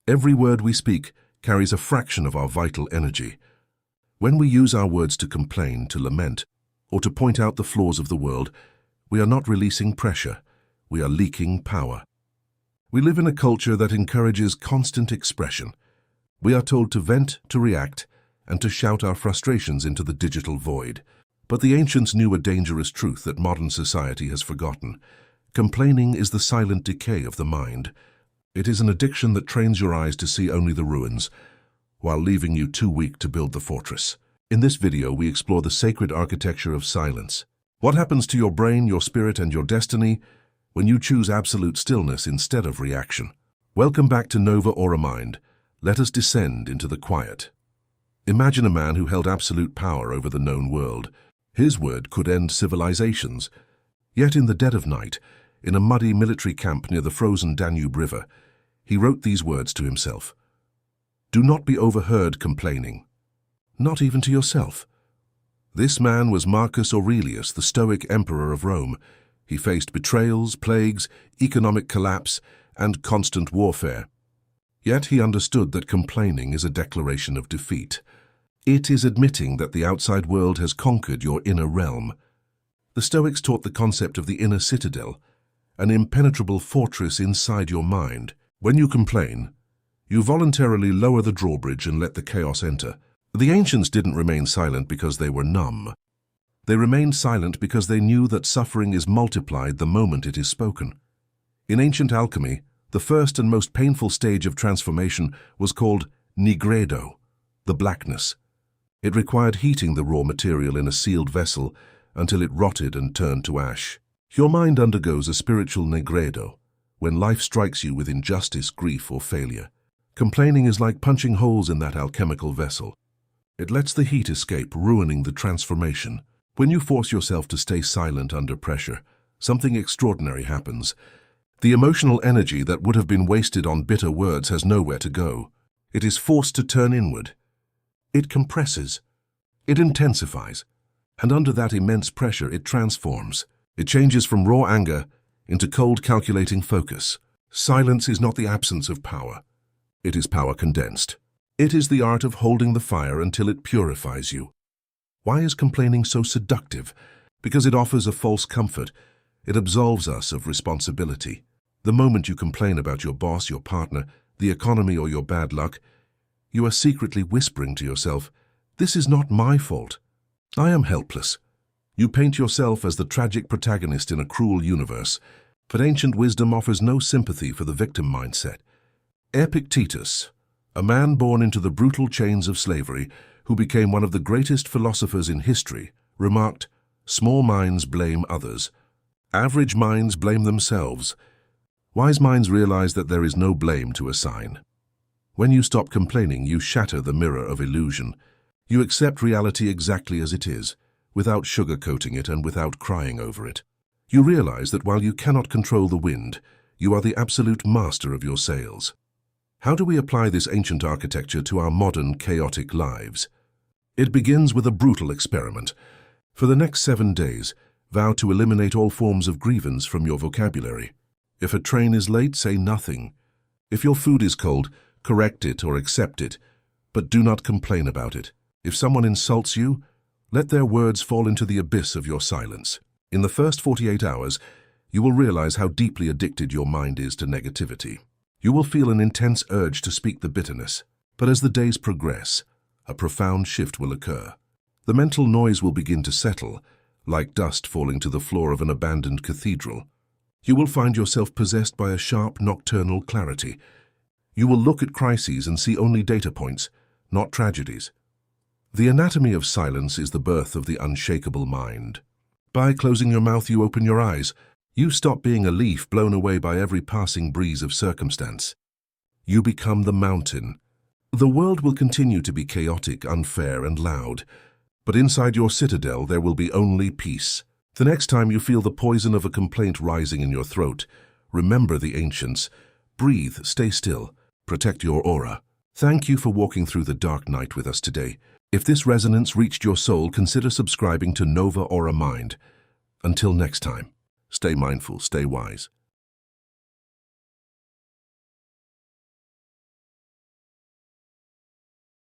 Every word we speak carries a fraction of our vital energy. When we use our words to complain, to lament, or to point out the flaws of the world, we are not releasing pressure, we are leaking power. We live in a culture that encourages constant expression. We are told to vent, to react, and to shout our frustrations into the digital void. But the ancients knew a dangerous truth that modern society has forgotten. Complaining is the silent decay of the mind. It is an addiction that trains your eyes to see only the ruins, while leaving you too weak to build the fortress. In this video, we explore the sacred architecture of silence. What happens to your brain, your spirit, and your destiny when you choose absolute stillness instead of reaction? Welcome back to Nova Aura Mind. Let us descend into the quiet. Imagine a man who held absolute power over the known world. His word could end civilizations. Yet in the dead of night, in a muddy military camp near the frozen Danube River, he wrote these words to himself. Do not be overheard complaining, not even to yourself. This man was Marcus Aurelius, the Stoic Emperor of Rome. He faced betrayals, plagues, economic collapse, and constant warfare. Yet he understood that complaining is a declaration of defeat. It is admitting that the outside world has conquered your inner realm. The Stoics taught the concept of the inner citadel, an impenetrable fortress inside your mind. When you complain, you voluntarily lower the drawbridge and let the chaos enter. The ancients didn't remain silent because they were numb. They remained silent because they knew that suffering is multiplied the moment it is spoken. In ancient alchemy, the first and most painful stage of transformation was called nigredo, the blackness. It required heating the raw material in a sealed vessel until it rotted and turned to ash. Your mind undergoes a spiritual nigredo when life strikes you with injustice, grief, or failure. Complaining is like punching holes in that alchemical vessel. It lets the heat escape, ruining the transformation. When you force yourself to stay silent under pressure, something extraordinary happens. The emotional energy that would have been wasted on bitter words has nowhere to go. It is forced to turn inward. It compresses. It intensifies. And under that immense pressure, it transforms. It changes from raw anger into cold, calculating focus. Silence is not the absence of power. It is power condensed. It is the art of holding the fire until it purifies you. Why is complaining so seductive? Because it offers a false comfort. It absolves us of responsibility. The moment you complain about your boss, your partner, the economy, or your bad luck, you are secretly whispering to yourself, "This is not my fault. I am helpless." You paint yourself as the tragic protagonist in a cruel universe, but ancient wisdom offers no sympathy for the victim mindset. Epictetus, a man born into the brutal chains of slavery, who became one of the greatest philosophers in history, remarked, "Small minds blame others. Average minds blame themselves. Wise minds realize that there is no blame to assign." When you stop complaining, you shatter the mirror of illusion. You accept reality exactly as it is, without sugarcoating it and without crying over it. You realize that while you cannot control the wind, you are the absolute master of your sails. How do we apply this ancient architecture to our modern, chaotic lives? It begins with a brutal experiment. For the next 7 days, vow to eliminate all forms of grievance from your vocabulary. If a train is late, say nothing. If your food is cold, correct it or accept it, but do not complain about it. If someone insults you, let their words fall into the abyss of your silence. In the first 48 hours, you will realize how deeply addicted your mind is to negativity. You will feel an intense urge to speak the bitterness, but as the days progress, a profound shift will occur. The mental noise will begin to settle, like dust falling to the floor of an abandoned cathedral. You will find yourself possessed by a sharp nocturnal clarity. You will look at crises and see only data points, not tragedies. The anatomy of silence is the birth of the unshakable mind. By closing your mouth, you open your eyes. You stop being a leaf blown away by every passing breeze of circumstance. You become the mountain. The world will continue to be chaotic, unfair, and loud, but inside your citadel there will be only peace. The next time you feel the poison of a complaint rising in your throat, remember the ancients. Breathe, stay still, protect your aura. Thank you for walking through the dark night with us today. If this resonance reached your soul, consider subscribing to Nova Aura Mind. Until next time, stay mindful, stay wise.